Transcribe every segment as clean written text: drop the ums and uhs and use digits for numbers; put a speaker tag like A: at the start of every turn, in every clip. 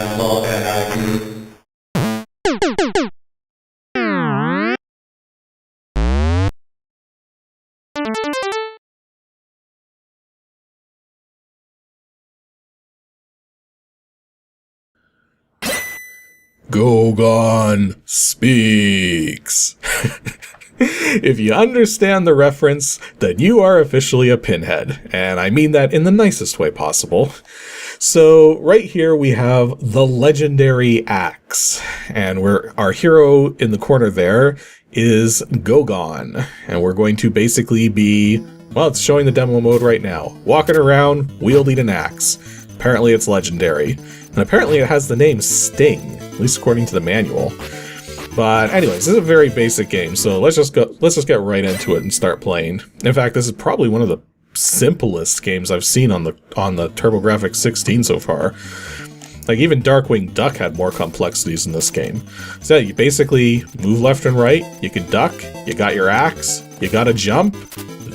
A: NNRG.
B: Gogan speaks. If you understand the reference, then you are officially a pinhead, and I mean that in the nicest way possible. So right here we have the legendary axe, and our hero in the corner there is Gogan, and we're going to basically be, well, it's showing the demo mode right now, walking around wielding an axe. Apparently it's legendary, and apparently it has the name Sting, at least according to the manual. But anyways, this is a very basic game, so let's just get right into it and start playing. In fact, this is probably one of the simplest games I've seen on the TurboGrafx 16 so far. Like, even Darkwing Duck had more complexities in this game. So you basically move left and right, you can duck, you got your axe, you gotta jump,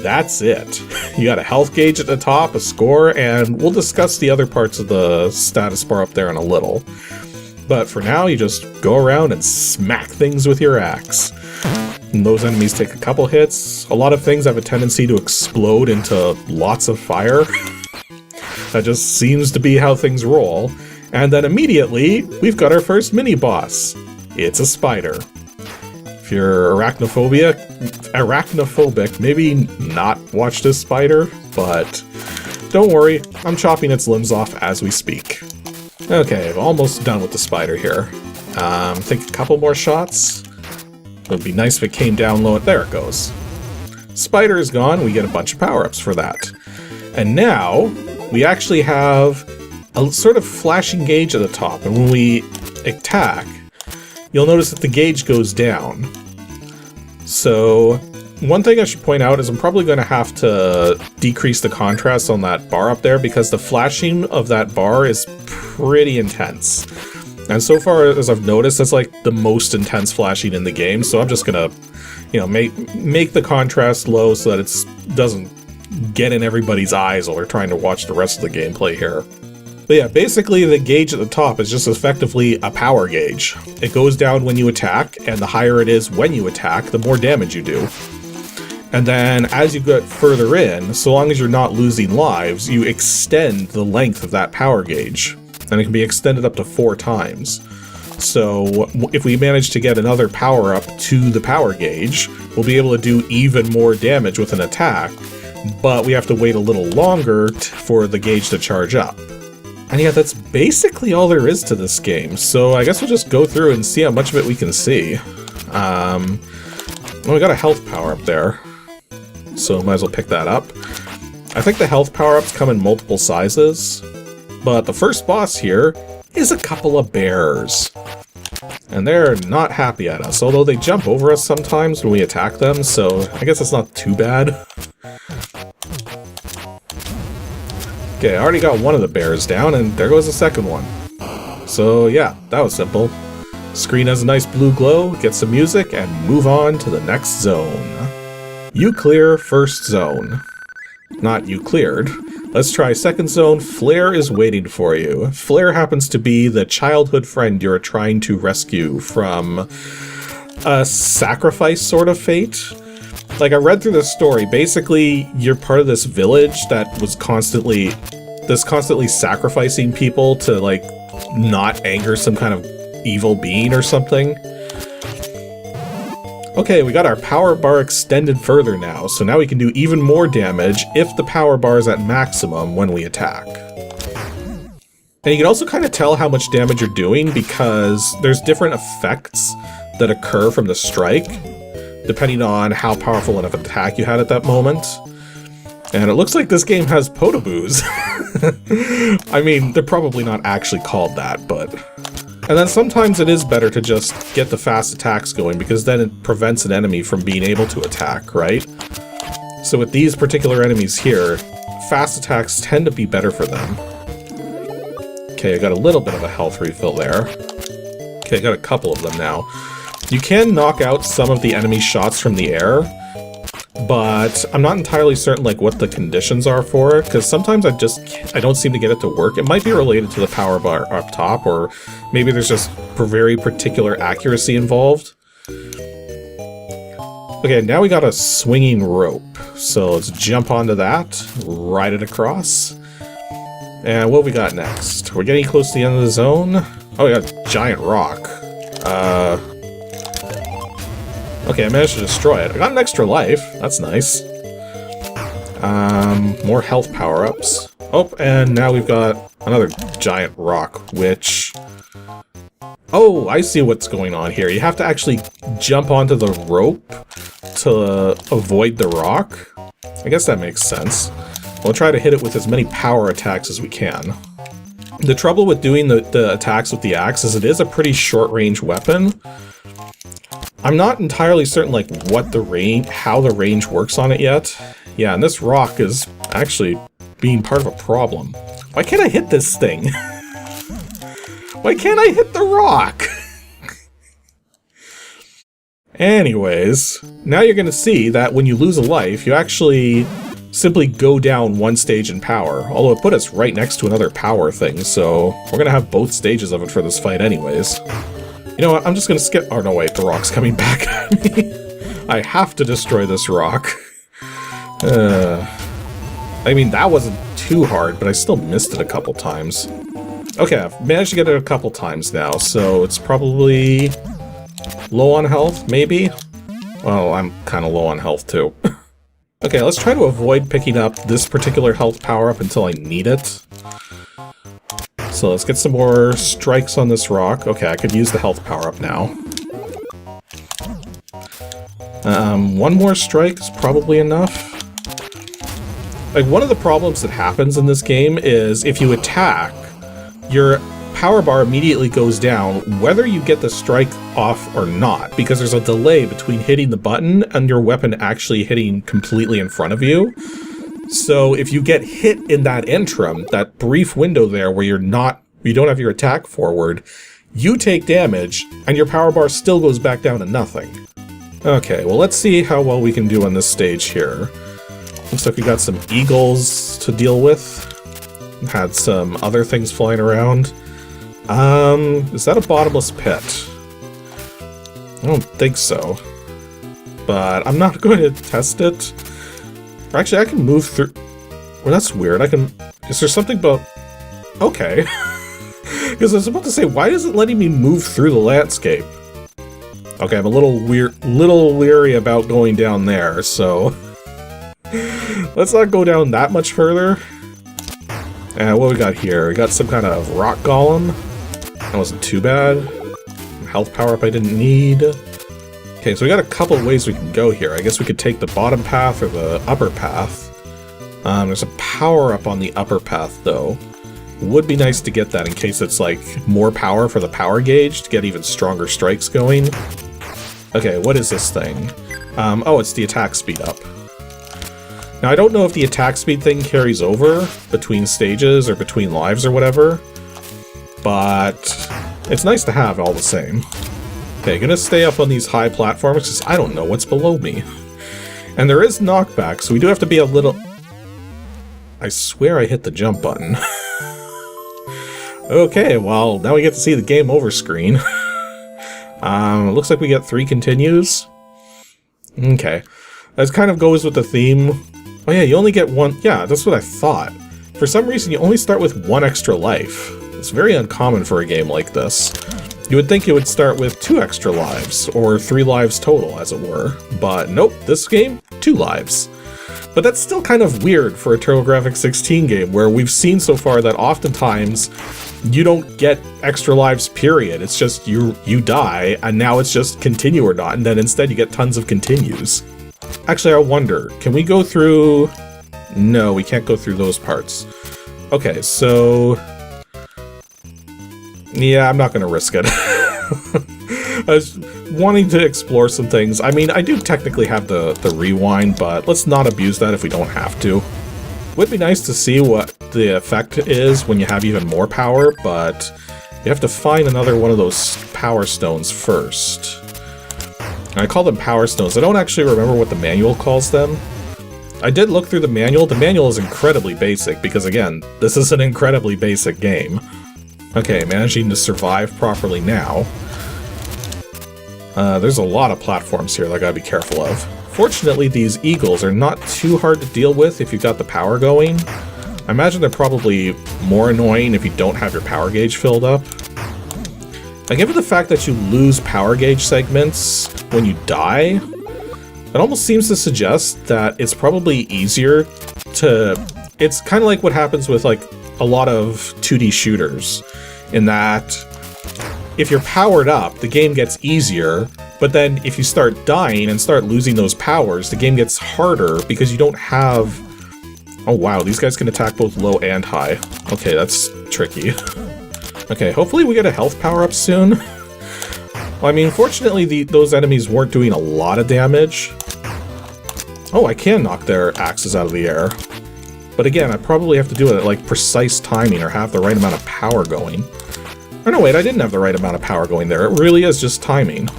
B: that's it. You got a health gauge at the top, a score, and we'll discuss the other parts of the status bar up there in a little. But for now, you just go around and smack things with your axe. And those enemies take a couple hits. A lot of things have a tendency to explode into lots of fire. That just seems to be how things roll. And then immediately, we've got our first mini-boss. It's a spider. If you're arachnophobic, maybe not watch this spider, but don't worry, I'm chopping its limbs off as we speak. Okay, I'm almost done with the spider here. I think a couple more shots. It would be nice if it came down low. There it goes. Spider is gone, we get a bunch of power-ups for that. And now, we actually have a sort of flashing gauge at the top, and when we attack, you'll notice that the gauge goes down. So, one thing I should point out is I'm probably going to have to decrease the contrast on that bar up there because the flashing of that bar is pretty intense. And so far as I've noticed, that's like the most intense flashing in the game, so I'm just going to, make the contrast low so that it doesn't get in everybody's eyes while they're trying to watch the rest of the gameplay here. But yeah, basically the gauge at the top is just effectively a power gauge. It goes down when you attack, and the higher it is when you attack, the more damage you do. And then as you get further in, so long as you're not losing lives, you extend the length of that power gauge. And it can be extended up to 4 times. So if we manage to get another power up to the power gauge, we'll be able to do even more damage with an attack, but we have to wait a little longer for the gauge to charge up. And yeah, that's basically all there is to this game, so I guess we'll just go through and see how much of it we can see. Well, we got a health power up there, so might as well pick that up. I think the health power-ups come in multiple sizes, but the first boss here is a couple of bears. And they're not happy at us, although they jump over us sometimes when we attack them, so I guess it's not too bad. Okay, I already got one of the bears down, and there goes the second one. So yeah, that was simple. Screen has a nice blue glow, get some music, and move on to the next zone. You clear first zone. Not you cleared. Let's try second zone. Flare is waiting for you. Flare happens to be the childhood friend you're trying to rescue from a sacrifice sort of fate. Like, I read through this story. Basically, you're part of this village that was constantly sacrificing people to, like, not anger some kind of evil being or something. Okay, we got our power bar extended further now, so now we can do even more damage if the power bar is at maximum when we attack. And you can also kind of tell how much damage you're doing because there's different effects that occur from the strike, depending on how powerful of an attack you had at that moment. And it looks like this game has potaboos. I mean, they're probably not actually called that, but... And then sometimes it is better to just get the fast attacks going, because then it prevents an enemy from being able to attack, right? So with these particular enemies here, fast attacks tend to be better for them. Okay, I got a little bit of a health refill there. Okay, I got a couple of them now. You can knock out some of the enemy shots from the air, but I'm not entirely certain like what the conditions are for it, because sometimes I don't seem to get it to work. It might be related to the power bar up top, or maybe there's just very particular accuracy involved. Okay, now we got a swinging rope, so let's jump onto that, ride it across. And what we got next? We're getting close to the end of the zone. Oh, we got a giant rock. Okay, I managed to destroy it. I got an extra life. That's nice. More health power-ups. Oh, and now we've got another giant rock, which... Oh, I see what's going on here. You have to actually jump onto the rope to avoid the rock. I guess that makes sense. We'll try to hit it with as many power attacks as we can. The trouble with doing the attacks with the axe is it is a pretty short-range weapon. I'm not entirely certain like what the range, how the range works on it yet. Yeah, and this rock is actually being part of a problem. Why can't I hit this thing? Why can't I hit the rock? Anyways, now you're gonna see that when you lose a life, you actually simply go down one stage in power. Although it put us right next to another power thing, so we're gonna have both stages of it for this fight anyways. You know what, I'm just gonna skip- oh no wait, the rock's coming back at me. I have to destroy this rock. I mean, that wasn't too hard, but I still missed it a couple times. Okay, I've managed to get it a couple times now, so it's probably low on health, maybe? Well, I'm kind of low on health too. Okay, let's try to avoid picking up this particular health power-up until I need it. So let's get some more strikes on this rock. Okay, I could use the health power-up now. One more strike is probably enough. Like, one of the problems that happens in this game is if you attack, your power bar immediately goes down whether you get the strike off or not, because there's a delay between hitting the button and your weapon actually hitting completely in front of you. So if you get hit in that interim, that brief window there where you don't have your attack forward, you take damage and your power bar still goes back down to nothing. Okay, well let's see how well we can do on this stage here. Looks like we got some eagles to deal with. Had some other things flying around. Is that a bottomless pit? I don't think so. But I'm not going to test it. Actually, I can move through... Well, that's weird. Is there something about... Okay. Because I was about to say, why is it letting me move through the landscape? Okay, I'm a little leery about going down there, so... Let's not go down that much further. And what we got here? We got some kind of rock golem. That wasn't too bad. Health power-up I didn't need. Okay, so we got a couple of ways we can go here. I guess we could take the bottom path or the upper path. There's a power-up on the upper path, though. Would be nice to get that in case it's, like, more power for the power gauge to get even stronger strikes going. Okay, what is this thing? Oh, it's the attack speed up. Now, I don't know if the attack speed thing carries over between stages or between lives or whatever, but it's nice to have all the same. Okay, gonna stay up on these high platforms because I don't know what's below me. And there is knockback, so we do have to be a little... I swear I hit the jump button. Okay, well, now we get to see the game over screen. Looks like we get 3 continues. Okay. That kind of goes with the theme. Oh yeah, you only get one... Yeah, that's what I thought. For some reason, you only start with 1 extra life. It's very uncommon for a game like this. You would think you would start with 2 extra lives, or 3 lives total, as it were. But nope, this game, 2 lives. But that's still kind of weird for a TurboGrafx-16 game, where we've seen so far that oftentimes you don't get extra lives, period. It's just you die, and now it's just continue or not, and then instead you get tons of continues. Actually, I wonder, can we go through... No, we can't go through those parts. Okay, so... Yeah, I'm not going to risk it. I was wanting to explore some things. I mean, I do technically have the rewind, but let's not abuse that if we don't have to. Would be nice to see what the effect is when you have even more power, but you have to find another one of those power stones first. I call them power stones. I don't actually remember what the manual calls them. I did look through the manual. The manual is incredibly basic because, again, this is an incredibly basic game. Okay, managing to survive properly now. There's a lot of platforms here that I gotta be careful of. Fortunately, these eagles are not too hard to deal with if you've got the power going. I imagine they're probably more annoying if you don't have your power gauge filled up. Now, given the fact that you lose power gauge segments when you die, it almost seems to suggest that it's probably easier to... It's kind of like what happens with, like, a lot of 2D shooters, in that if you're powered up, the game gets easier, but then if you start dying and start losing those powers, the game gets harder because you don't have... Oh wow, these guys can attack both low and high. Okay, that's tricky. Okay, hopefully we get a health power-up soon. Well, I mean, fortunately those enemies weren't doing a lot of damage. Oh, I can knock their axes out of the air. But again, I probably have to do it at, like, precise timing or have the right amount of power going. Or no, wait, I didn't have the right amount of power going there. It really is just timing.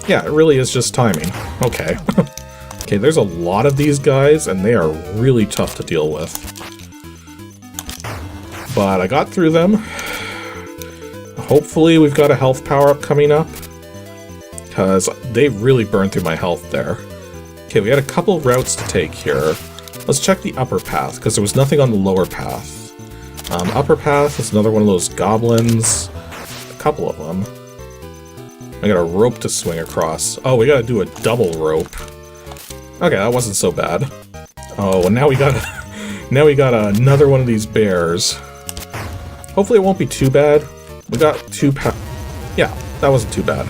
B: Yeah, it really is just timing. Okay. Okay, there's a lot of these guys, and they are really tough to deal with. But I got through them. Hopefully we've got a health power-up coming up, because they really burned through my health there. Okay, we had a couple of routes to take here. Let's check the upper path, because there was nothing on the lower path. Upper path is another one of those goblins. A couple of them. I got a rope to swing across. Oh, we gotta do a double rope. Okay, that wasn't so bad. Oh, and now we got another one of these bears. Hopefully it won't be too bad. We got yeah, that wasn't too bad.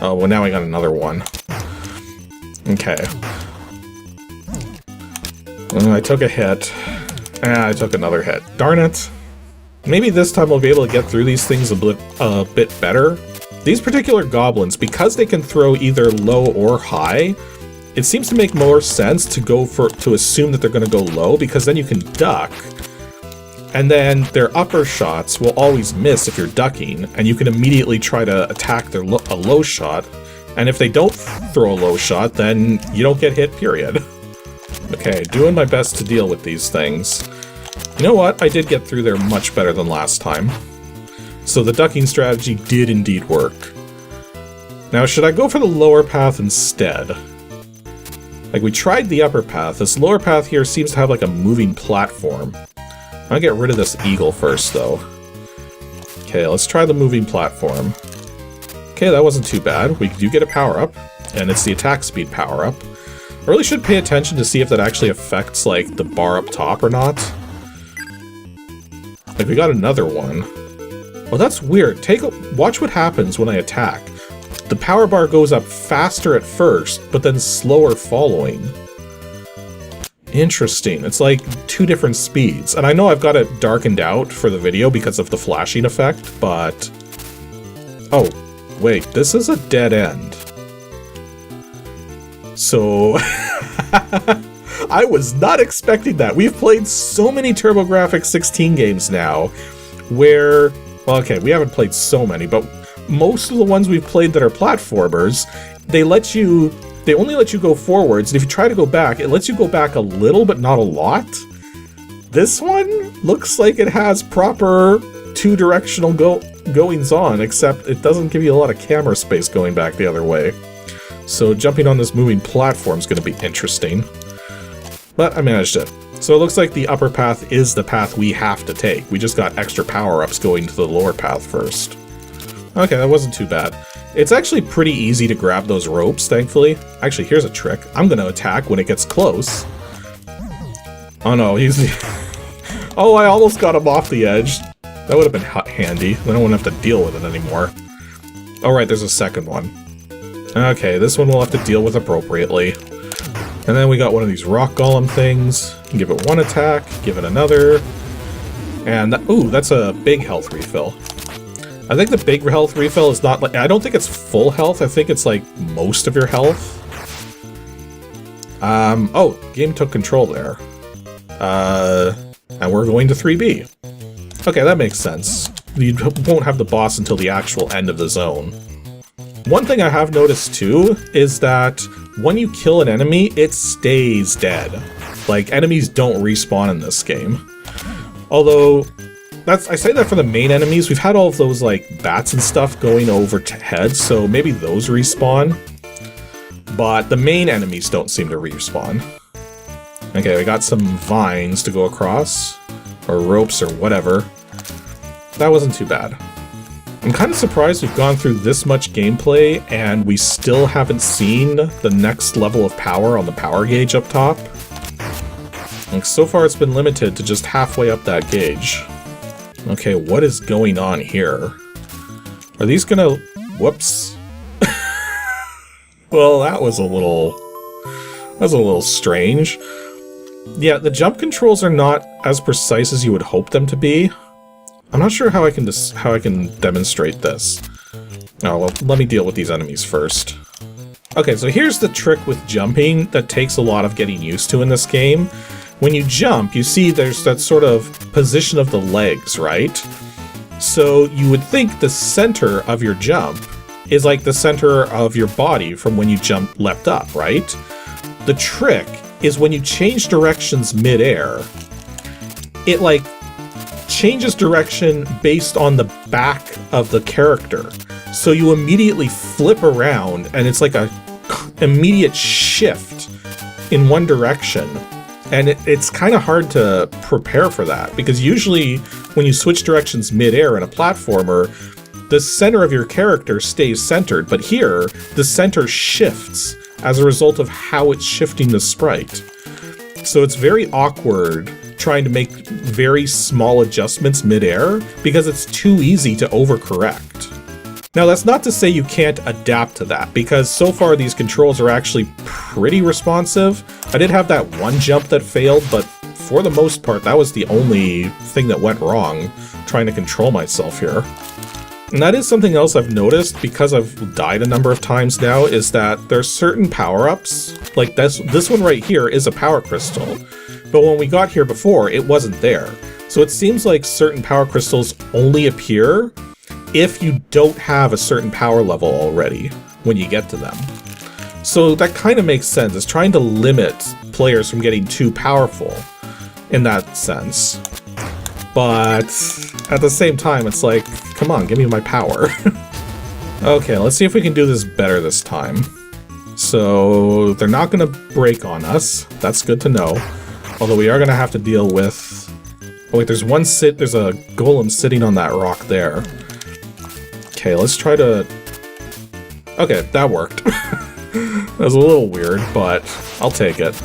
B: Oh, well now we got another one. Okay. I took a hit. I took another hit. Darn it. Maybe this time we'll be able to get through these things a bit better. These particular goblins, because they can throw either low or high, it seems to make more sense to assume that they're going to go low, because then you can duck, and then their upper shots will always miss if you're ducking, and you can immediately try to attack a low shot, and if they don't throw a low shot, then you don't get hit, period. Okay, doing my best to deal with these things. You know what? I did get through there much better than last time. So the ducking strategy did indeed work. Now, should I go for the lower path instead? Like, we tried the upper path. This lower path here seems to have, like, a moving platform. I'll get rid of this eagle first, though. Okay, let's try the moving platform. Okay, that wasn't too bad. We do get a power-up, and it's the attack speed power-up. I really should pay attention to see if that actually affects, like, the bar up top or not. Like, we got another one. Well, that's weird. Watch what happens when I attack. The power bar goes up faster at first, but then slower following. Interesting. It's like two different speeds. And I know I've got it darkened out for the video because of the flashing effect, but... Oh, wait, this is a dead end. So... I was not expecting that. We've played so many TurboGrafx 16 games now, where... Well, okay, we haven't played so many, but most of the ones we've played that are platformers, they only let you go forwards, and if you try to go back, it lets you go back a little, but not a lot. This one looks like it has proper two-directional goings on, except it doesn't give you a lot of camera space going back the other way. So jumping on this moving platform is going to be interesting. But I managed it. So it looks like the upper path is the path we have to take. We just got extra power-ups going to the lower path first. Okay, that wasn't too bad. It's actually pretty easy to grab those ropes, thankfully. Actually, here's a trick. I'm going to attack when it gets close. Oh no, he's... Oh, I almost got him off the edge. That would have been handy. Then I wouldn't have to deal with it anymore. Oh right, there's a second one. Okay, this one we'll have to deal with appropriately. And then we got one of these rock golem things. Give it one attack, give it another. And, ooh, that's a big health refill. I think the big health refill is not like... I don't think it's full health, I think it's like most of your health. Oh, game took control there. And we're going to 3B. Okay, that makes sense. you won't have the boss until the actual end of the zone. One thing I have noticed too is that when you kill an enemy, it stays dead. Like, enemies don't respawn in this game. Although, I say that for the main enemies. We've had all of those, like, bats and stuff going over to heads, so maybe those respawn. But the main enemies don't seem to respawn. Okay, we got some vines to go across. Or ropes or whatever. That wasn't too bad. I'm kind of surprised we've gone through this much gameplay and we still haven't seen the next level of power on the power gauge up top. Like, so far it's been limited to just halfway up that gauge. Okay, what is going on here? Are these gonna... Whoops. Well, that was a little strange. Yeah, the jump controls are not as precise as you would hope them to be. I'm not sure how I can demonstrate this. Oh, well, let me deal with these enemies first. Okay, so here's the trick with jumping that takes a lot of getting used to in this game. When you jump, you see there's that sort of position of the legs, right? So you would think the center of your jump is like the center of your body from when you leapt up, right? The trick is when you change directions mid-air, it like changes direction based on the back of the character. So you immediately flip around and it's like a immediate shift in one direction. And it's kind of hard to prepare for that because usually when you switch directions mid-air in a platformer, the center of your character stays centered, but here the center shifts as a result of how it's shifting the sprite. So it's very awkward trying to make very small adjustments mid-air because it's too easy to overcorrect. Now that's not to say you can't adapt to that, because so far these controls are actually pretty responsive. I did have that one jump that failed, but for the most part that was the only thing that went wrong trying to control myself here. And that is something else I've noticed because I've died a number of times now, is that there's certain power-ups, like this one right here is a power crystal, but when we got here before, it wasn't there. So it seems like certain power crystals only appear if you don't have a certain power level already when you get to them. So that kind of makes sense. It's trying to limit players from getting too powerful in that sense. But at the same time, it's like, come on, give me my power. Okay, let's see if we can do this better this time. So they're not going to break on us. That's good to know. Although we are going to have to deal with... Oh wait, there's a golem sitting on that rock there. Okay, let's try to... Okay, that worked. That was a little weird, but I'll take it.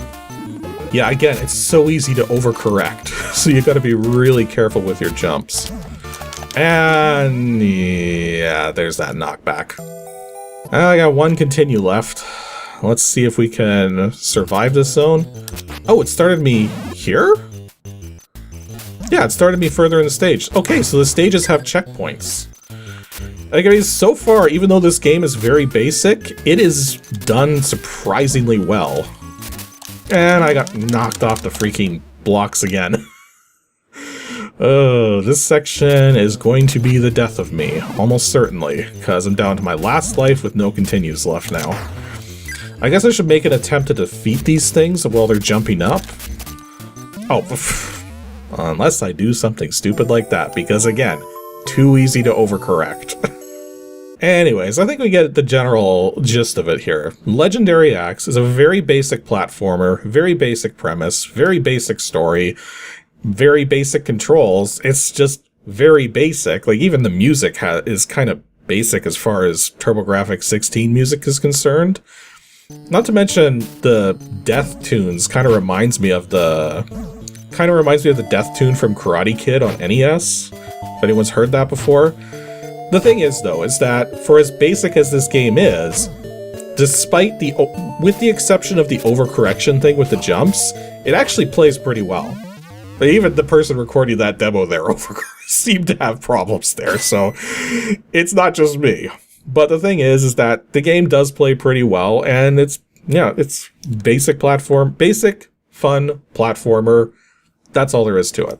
B: Yeah, again, it's so easy to overcorrect, so you gotta be really careful with your jumps. And yeah, there's that knockback. I got one continue left. Let's see if we can survive this zone. Oh, it started me here? Yeah, it started me further in the stage. Okay, so the stages have checkpoints. Guys, so far, even though this game is very basic, it is done surprisingly well. And I got knocked off the freaking blocks again. Oh, this section is going to be the death of me, almost certainly, because I'm down to my last life with no continues left now. I guess I should make an attempt to defeat these things while they're jumping up. Oh, unless I do something stupid like that, because again, too easy to overcorrect. Anyways, I think we get the general gist of it here. Legendary Axe is a very basic platformer, very basic premise, very basic story, very basic controls. It's just very basic. Like, even the music is kind of basic as far as TurboGrafx 16 music is concerned. Not to mention the death tunes kind of reminds me of the death tune from Karate Kid on NES. If anyone's heard that before. The thing is, though, is that for as basic as this game is, despite with the exception of the overcorrection thing with the jumps, it actually plays pretty well. But even the person recording that demo there seemed to have problems there, so it's not just me. But the thing is that the game does play pretty well, and it's basic fun platformer. That's all there is to it.